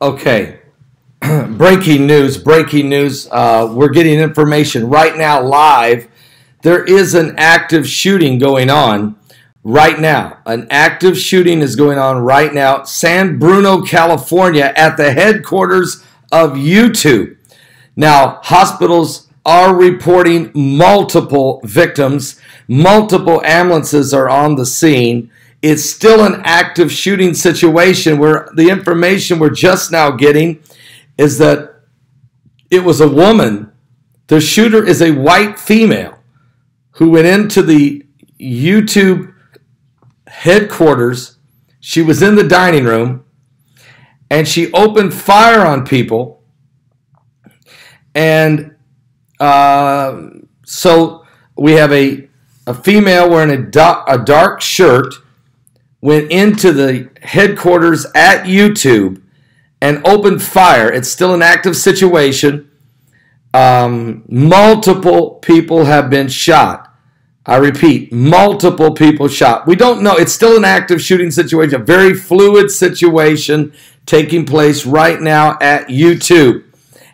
Okay, breaking news, breaking news. We're getting information right now live. There is an active shooting going on right now. An active shooting is going on right now. San Bruno, California, at the headquarters of YouTube. Now, hospitals are reporting multiple victims. Multiple ambulances are on the scene. It's still an active shooting situation where the information we're just now getting is that it was a woman. The shooter is a white female who went into the YouTube headquarters. She was in the dining room and she opened fire on people. And so we have a female wearing a dark shirt went into the headquarters at YouTube and opened fire. It's still an active situation. Multiple people have been shot. I repeat, multiple people shot. We don't know. It's still an active shooting situation, a very fluid situation taking place right now at YouTube,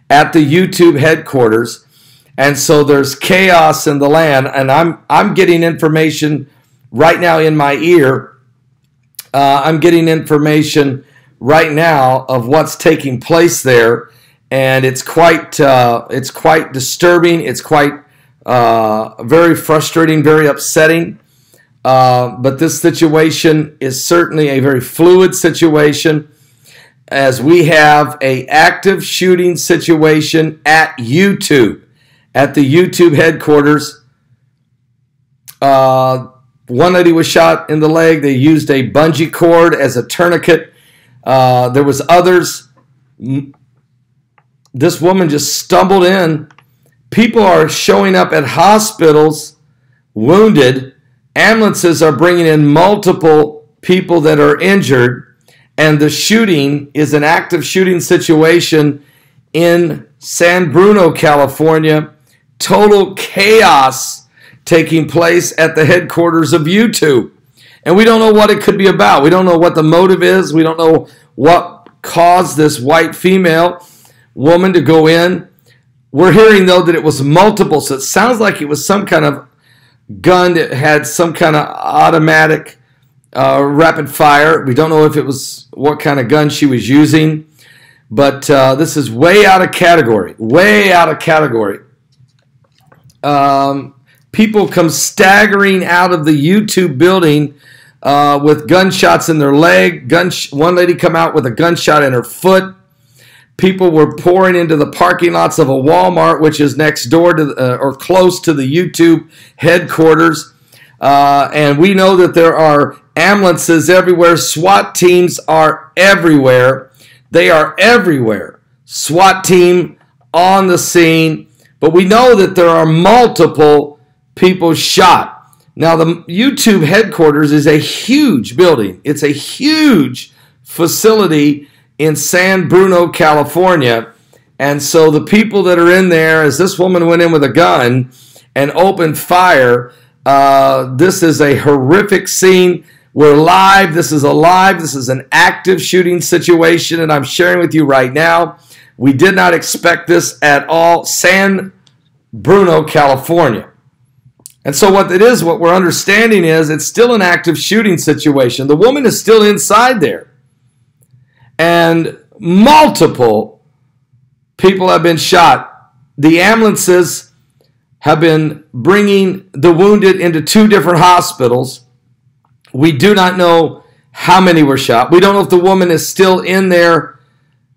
at the YouTube headquarters. And so there's chaos in the land, and I'm getting information right now in my ear. I'm getting information right now of what's taking place there, and it's quite disturbing. It's quite very frustrating, very upsetting. But this situation is certainly a very fluid situation, as we have an active shooting situation at YouTube, at the YouTube headquarters. One lady was shot in the leg. They used a bungee cord as a tourniquet. There was others. This woman just stumbled in. People are showing up at hospitals wounded. Ambulances are bringing in multiple people that are injured. And the shooting is an active shooting situation in San Bruno, California. Total chaos taking place at the headquarters of YouTube. And we don't know what it could be about. We don't know what the motive is. We don't know what caused this white female woman to go in. We're hearing, though, that it was multiple. So it sounds like it was some kind of gun that had some kind of automatic rapid fire. We don't know if it was what kind of gun she was using. But this is way out of category. Way out of category. People come staggering out of the YouTube building with gunshots in their leg. One lady come out with a gunshot in her foot. People were pouring into the parking lots of a Walmart, which is next door to or close to the YouTube headquarters. And we know that there are ambulances everywhere. SWAT teams are everywhere. They are everywhere. SWAT team on the scene. But we know that there are multiple people shot. Now, the YouTube headquarters is a huge building. It's a huge facility in San Bruno, California. And so the people that are in there, as this woman went in with a gun and opened fire, this is a horrific scene. We're live. This is alive. This is an active shooting situation, and I'm sharing with you right now. We did not expect this at all. San Bruno, California. And so what we're understanding is it's still an active shooting situation. The woman is still inside there. And multiple people have been shot. The ambulances have been bringing the wounded into 2 different hospitals. We do not know how many were shot. We don't know if the woman is still in there.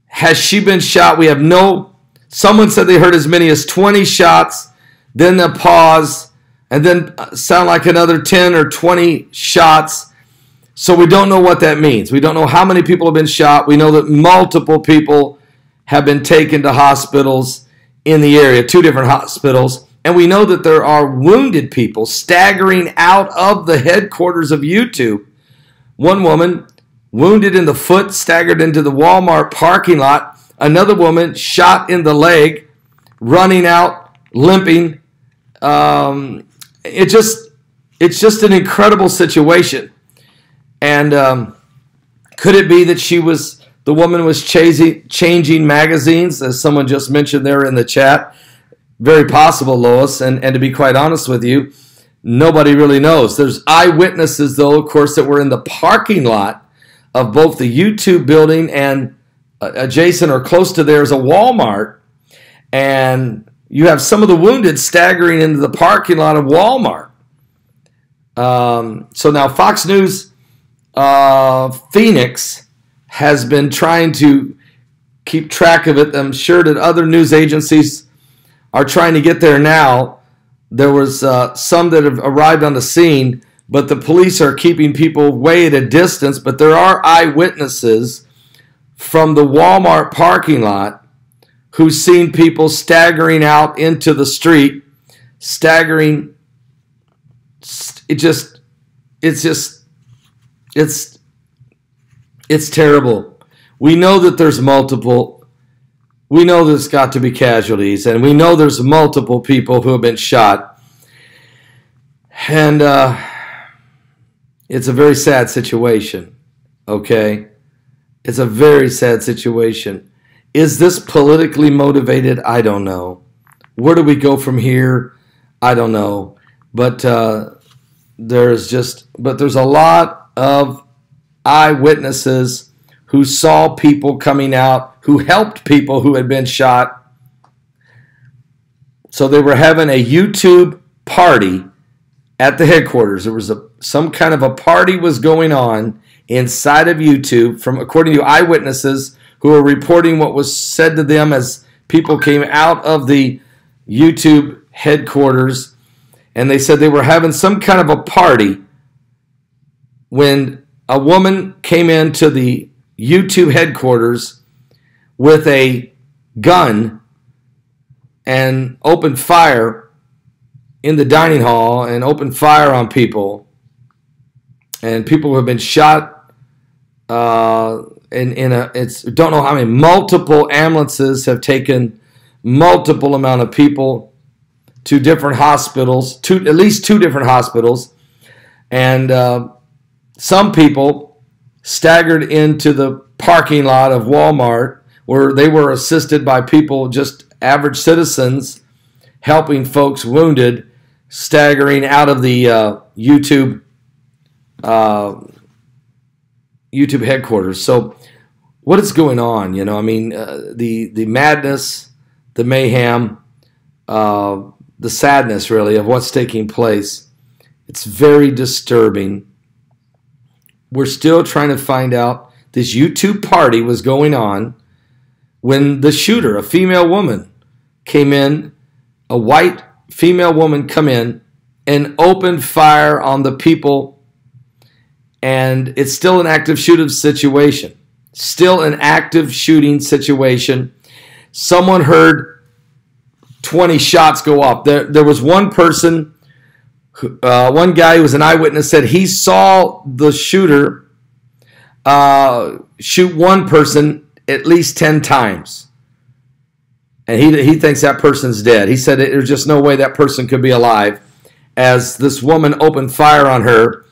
Has she been shot? We have no. Someone said they heard as many as 20 shots. Then they'll pause. And then sound like another 10 or 20 shots. So we don't know what that means. We don't know how many people have been shot. We know that multiple people have been taken to hospitals in the area, 2 different hospitals. And we know that there are wounded people staggering out of the headquarters of YouTube. One woman wounded in the foot, staggered into the Walmart parking lot. Another woman shot in the leg, running out, limping. It's just an incredible situation. And could it be that she was the woman was changing magazines, as someone just mentioned there in the chat. Very possible, Lois, and to be quite honest with you, nobody really knows. There's eyewitnesses, though, of course, that were in the parking lot of both the YouTube building and adjacent or close to there is a Walmart, and you have some of the wounded staggering into the parking lot of Walmart. So now Fox News Phoenix has been trying to keep track of it. I'm sure that other news agencies are trying to get there now. There was some that have arrived on the scene, but the police are keeping people way at a distance. But there are eyewitnesses from the Walmart parking lot who've seen people staggering out into the street, staggering. It's terrible. We know that there's multiple. We know there's got to be casualties, and we know there's multiple people who have been shot. And it's a very sad situation, okay? It's a very sad situation. Is this politically motivated? I don't know. Where do we go from here? I don't know. But there's a lot of eyewitnesses who saw people coming out, who helped people who had been shot. So they were having a YouTube party at the headquarters. There was some kind of a party was going on inside of YouTube, according to eyewitnesses who were reporting what was said to them as people came out of the YouTube headquarters, and they said they were having some kind of a party when a woman came into the YouTube headquarters with a gun and opened fire in the dining hall and opened fire on people. And people who have been shot don't know how many, multiple ambulances have taken multiple amount of people to different hospitals, at least two different hospitals. And some people staggered into the parking lot of Walmart where they were assisted by people, just average citizens, helping folks wounded, staggering out of the YouTube headquarters. So what is going on? You know, I mean, the madness, the mayhem, the sadness, really, of what's taking place. It's very disturbing. We're still trying to find out. This YouTube party was going on when the shooter, a female woman, came in, a white female woman come in and opened fire on the people. And it's still an active shooting situation. Still an active shooting situation. Someone heard 20 shots go off. There was one person, one guy who was an eyewitness, said he saw the shooter shoot one person at least 10 times. And he thinks that person's dead. He said there's just no way that person could be alive, as this woman opened fire on her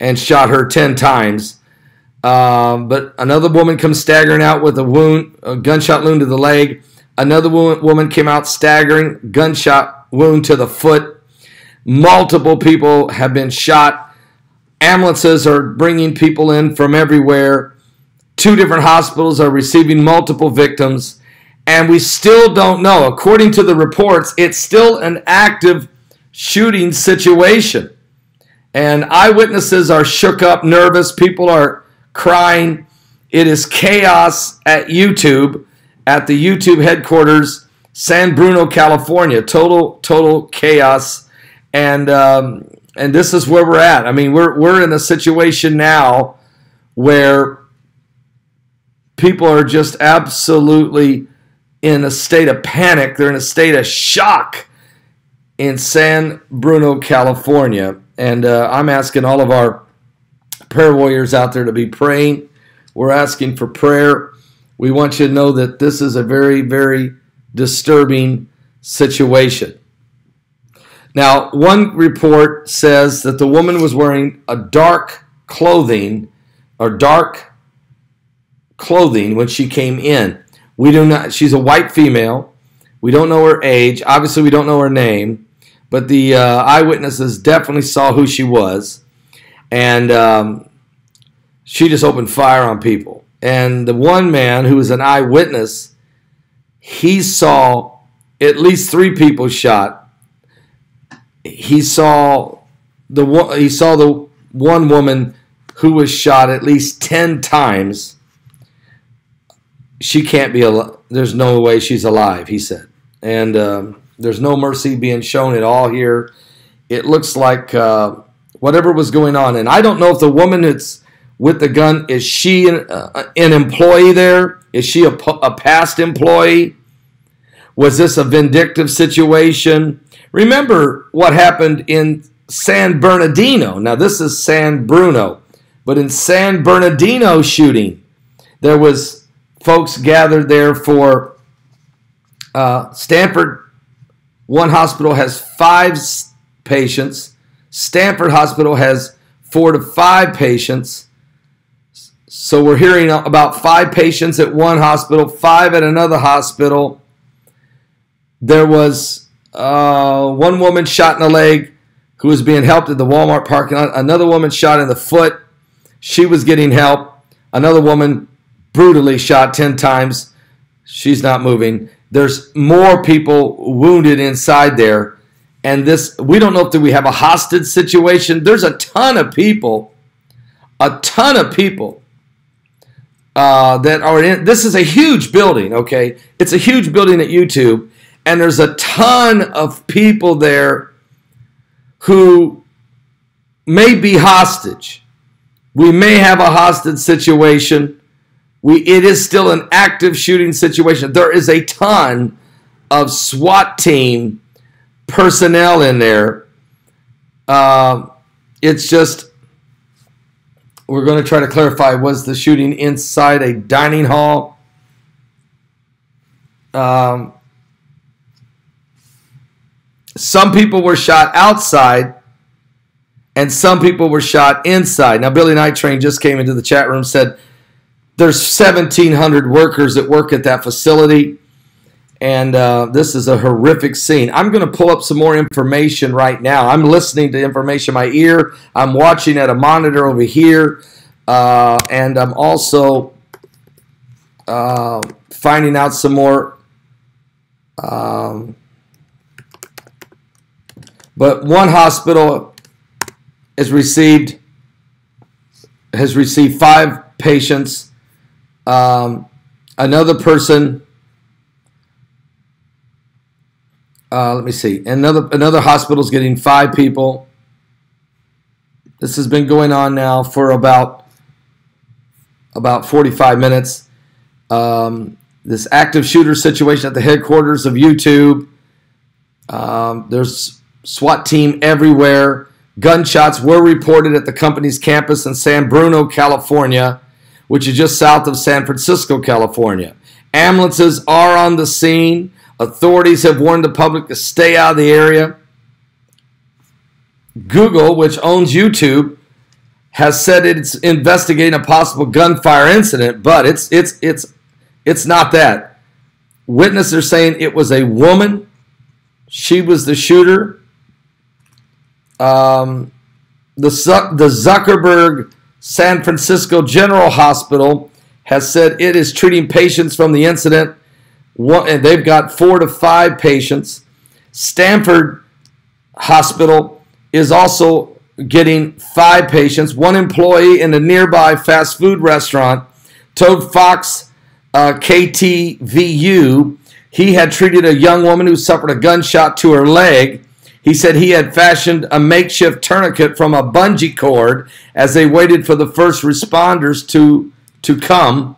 and shot her 10 times. But another woman comes staggering out with a gunshot wound to the leg. Another woman came out staggering, gunshot wound to the foot. Multiple people have been shot. Ambulances are bringing people in from everywhere. 2 different hospitals are receiving multiple victims. And we still don't know. According to the reports, it's still an active shooting situation. And eyewitnesses are shook up, nervous. People are crying. It is chaos at YouTube, at the YouTube headquarters, San Bruno, California. Total chaos. And this is where we're at. I mean, we're in a situation now where people are just absolutely in a state of panic. They're in a state of shock in San Bruno, California. And I'm asking all of our prayer warriors out there to be praying. We're asking for prayer. We want you to know that this is a very, very disturbing situation. Now, one report says that the woman was wearing a dark clothing or dark clothing when she came in. We do not. She's a white female. We don't know her age. Obviously, we don't know her name. But the eyewitnesses definitely saw who she was. And she just opened fire on people. And the one man who was an eyewitness, he saw at least 3 people shot. He saw the one woman who was shot at least 10 times. She can't be alive. There's no way she's alive, he said. And there's no mercy being shown at all here. It looks like whatever was going on. And I don't know if the woman that's with the gun, is she an employee there? Is she a past employee? Was this a vindictive situation? Remember what happened in San Bernardino. Now, this is San Bruno. But in San Bernardino shooting, there was folks gathered there for Stanford. One hospital has 5 patients. Stanford Hospital has 4 to 5 patients. So we're hearing about 5 patients at one hospital, 5 at another hospital. There was one woman shot in the leg who was being helped at the Walmart parking lot. Another woman shot in the foot. She was getting help. Another woman brutally shot 10 times. She's not moving. There's more people wounded inside there. And this, we don't know if we have a hostage situation. There's a ton of people that are in. This is a huge building, okay? It's a huge building at YouTube. And there's a ton of people there who may be hostage. We may have a hostage situation. It is still an active shooting situation. There is a ton of SWAT team personnel in there. It's just, we're going to try to clarify, was the shooting inside a dining hall? Some people were shot outside, and some people were shot inside. Now, Billy Night Train just came into the chat room, said there's 1,700 workers that work at that facility, and this is a horrific scene. I'm going to pull up some more information right now. I'm listening to information in my ear. I'm watching at a monitor over here, and I'm also finding out some more. But one hospital has received 5 patients. Another person, let me see. Another hospital is getting 5 people. This has been going on now for about 45 minutes. This active shooter situation at the headquarters of YouTube. There's SWAT team everywhere. Gunshots were reported at the company's campus in San Bruno, California, which is just south of San Francisco, California. Ambulances are on the scene. Authorities have warned the public to stay out of the area. Google, which owns YouTube, has said it's investigating a possible gunfire incident, but it's not that. Witnesses are saying it was a woman. She was the shooter. The Zuckerberg San Francisco General Hospital has said it is treating patients from the incident, and they've got 4 to 5 patients. Stanford Hospital is also getting 5 patients. One employee in a nearby fast food restaurant told Fox KTVU he had treated a young woman who suffered a gunshot to her leg. He said he had fashioned a makeshift tourniquet from a bungee cord as they waited for the first responders to come.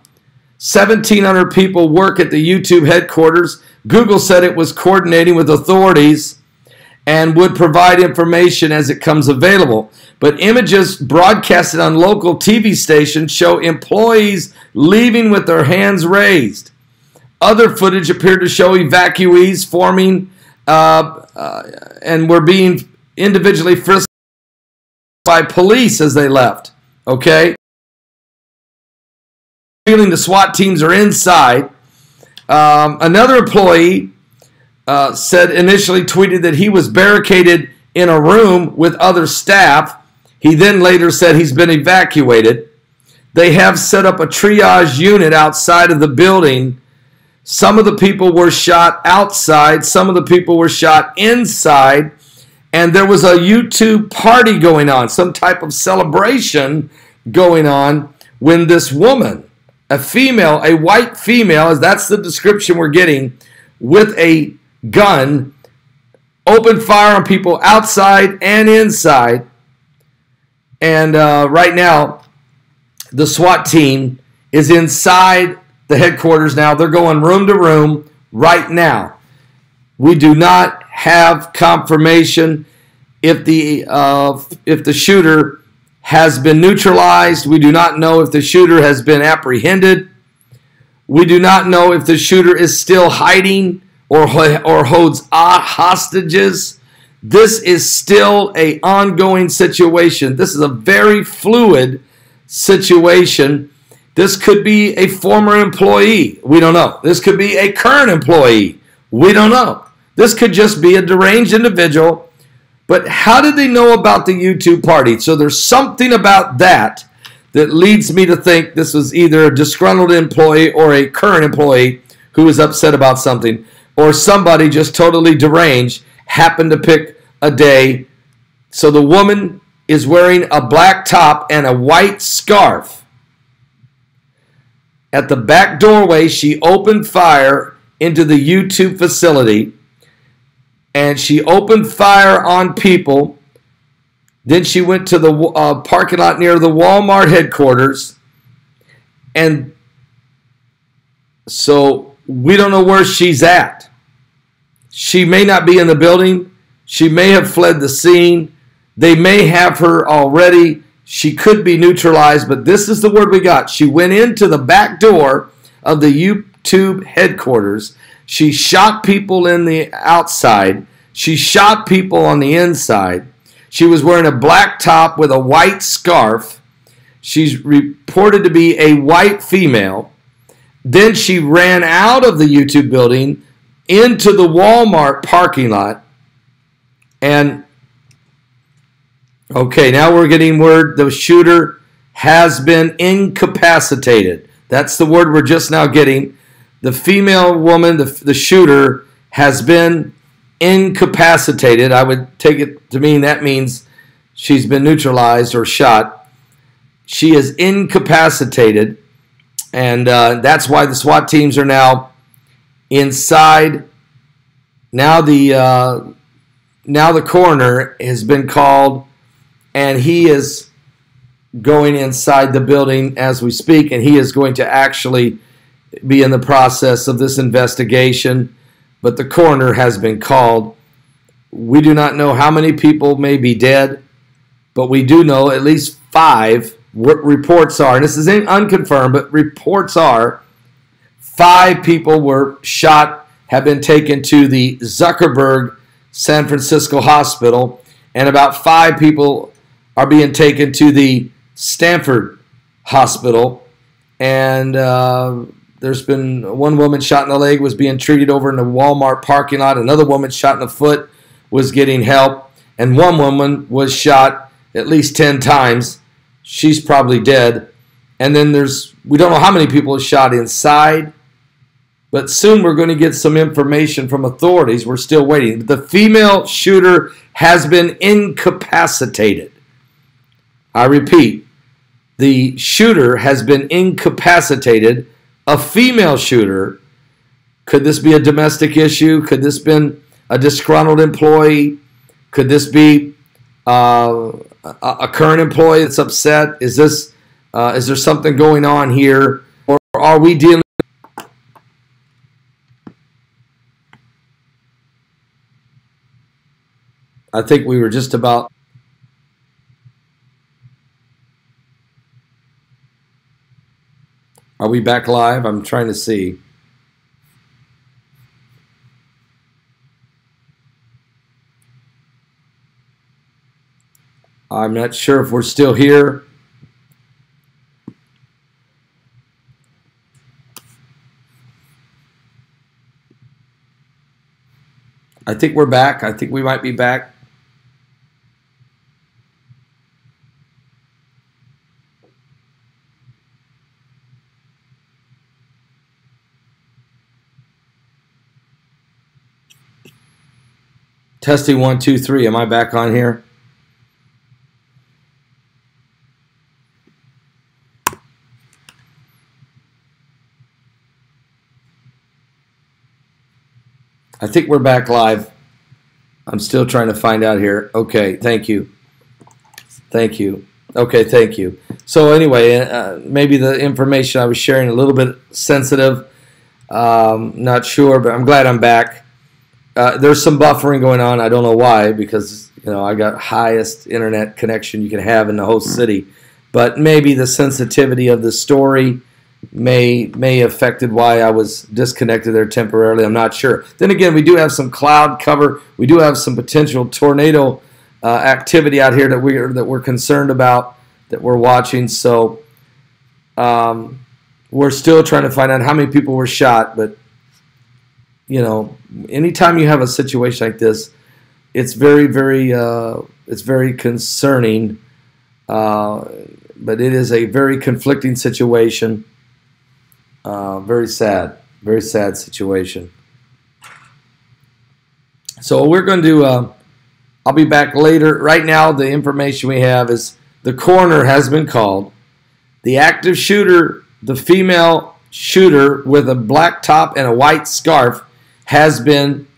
1,700 people work at the YouTube headquarters. Google said it was coordinating with authorities and would provide information as it comes available. But images broadcasted on local TV stations show employees leaving with their hands raised. Other footage appeared to show evacuees forming and were being individually frisked by police as they left. Okay? feeling the SWAT teams are inside. Another employee said initially tweeted that he was barricaded in a room with other staff. He then later said he's been evacuated. They have set up a triage unit outside of the building. Some of the people were shot outside. Some of the people were shot inside. And there was a YouTube party going on, some type of celebration going on when this woman, a female, a white female, as that's the description we're getting, with a gun, opened fire on people outside and inside. And right now, the SWAT team is inside the headquarters now. They're going room to room right now. We do not have confirmation if the shooter has been neutralized. We do not know if the shooter has been apprehended. We do not know if the shooter is still hiding or holds hostages. This is still an ongoing situation. This is a very fluid situation. This could be a former employee. We don't know. This could be a current employee. We don't know. This could just be a deranged individual. But how did they know about the YouTube party? So there's something about that leads me to think this was either a disgruntled employee or a current employee who was upset about something, or somebody just totally deranged happened to pick a day. So the woman is wearing a black top and a white scarf. At the back doorway, she opened fire into the YouTube facility, and she opened fire on people. Then she went to the parking lot near the Walmart headquarters, and so we don't know where she's at. She may not be in the building. She may have fled the scene. They may have her already. She could be neutralized, but this is the word we got. She went into the back door of the YouTube headquarters. She shot people in the outside. She shot people on the inside. She was wearing a black top with a white scarf. She's reported to be a white female. Then she ran out of the YouTube building into the Walmart parking lot. And okay, now we're getting word the shooter has been incapacitated. That's the word we're just now getting. The female woman, the shooter, has been incapacitated. I would take it to mean that means she's been neutralized or shot. She is incapacitated, and that's why the SWAT teams are now inside. Now the coroner has been called, and he is going inside the building as we speak, and he is going to actually be in the process of this investigation. But the coroner has been called. We do not know how many people may be dead, but we do know at least 5. Reports are, and this is unconfirmed, but reports are 5 people were shot, have been taken to the Zuckerberg San Francisco hospital, and about 5 people are being taken to the Stanford hospital. And there's been one woman shot in the leg, was being treated over in the Walmart parking lot. Another woman shot in the foot was getting help. And one woman was shot at least 10 times. She's probably dead. And then we don't know how many people are shot inside. But soon we're going to get some information from authorities. We're still waiting. The female shooter has been incapacitated. I repeat, the shooter has been incapacitated. A female shooter. Could this be a domestic issue? Could this been a disgruntled employee? Could this be a current employee that's upset? Is there something going on here, or are we dealing? I think we were just about. Are we back live? I'm trying to see. I'm not sure if we're still here. I think we're back. I think we might be back. Testing 1, 2, 3. Am I back on here? I think we're back live. I'm still trying to find out here. Okay, thank you. Thank you. Okay, thank you. So anyway, maybe the information I was sharing a little bit sensitive. Not sure, but I'm glad I'm back. There's some buffering going on. I don't know why, because I got highest internet connection you can have in the whole city. But maybe the sensitivity of the story may affected why I was disconnected there temporarily. I'm not sure. Then again, we do have some cloud cover. We do have some potential tornado activity out here that we're concerned about, that we're watching. So we're still trying to find out how many people were shot. But anytime you have a situation like this, it's very, very it's very concerning. But it is a very conflicting situation. Very sad situation. So we're going to I'll be back later. Right now, the information we have is the coroner has been called. The active shooter, the female shooter with a black top and a white scarf, has been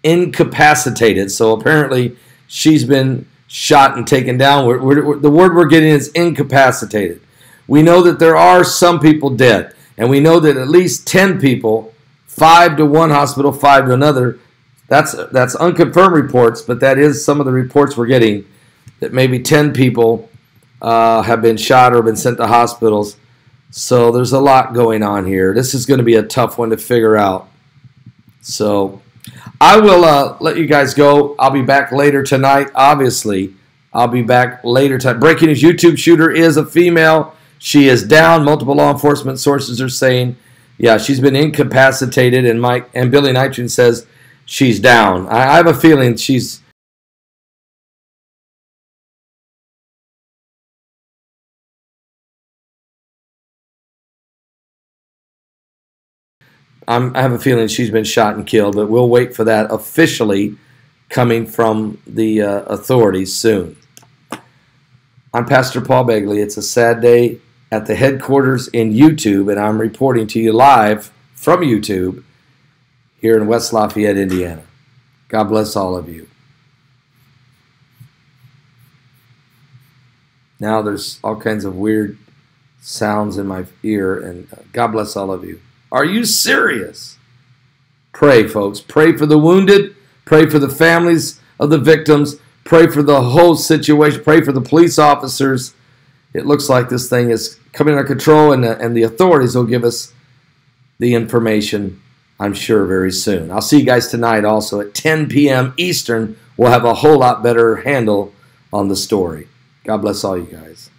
incapacitated. So apparently she's been shot and taken down. The word we're getting is incapacitated. We know that there are some people dead. And we know that at least 10 people, 5 to one hospital, 5 to another. That's unconfirmed reports, but that is some of the reports we're getting, that maybe 10 people have been shot or been sent to hospitals. So there's a lot going on here. This is going to be a tough one to figure out. So I will let you guys go. I'll be back later tonight. Obviously, I'll be back later tonight. Breaking news: YouTube shooter is a female. She is down. Multiple law enforcement sources are saying, yeah, she's been incapacitated, and Billy Nitrogen says she's down. I have a feeling she's I have a feeling she's been shot and killed, but we'll wait for that officially coming from the authorities soon. I'm Pastor Paul Begley. It's a sad day at the headquarters in YouTube, and I'm reporting to you live from YouTube here in West Lafayette, Indiana. God bless all of you. Now there's all kinds of weird sounds in my ear, and God bless all of you. Are you serious? Pray, folks. Pray for the wounded. Pray for the families of the victims. Pray for the whole situation. Pray for the police officers. It looks like this thing is coming under control, and the authorities will give us the information, I'm sure, very soon. I'll see you guys tonight also at 10 p.m. Eastern. We'll have a whole lot better handle on the story. God bless all you guys.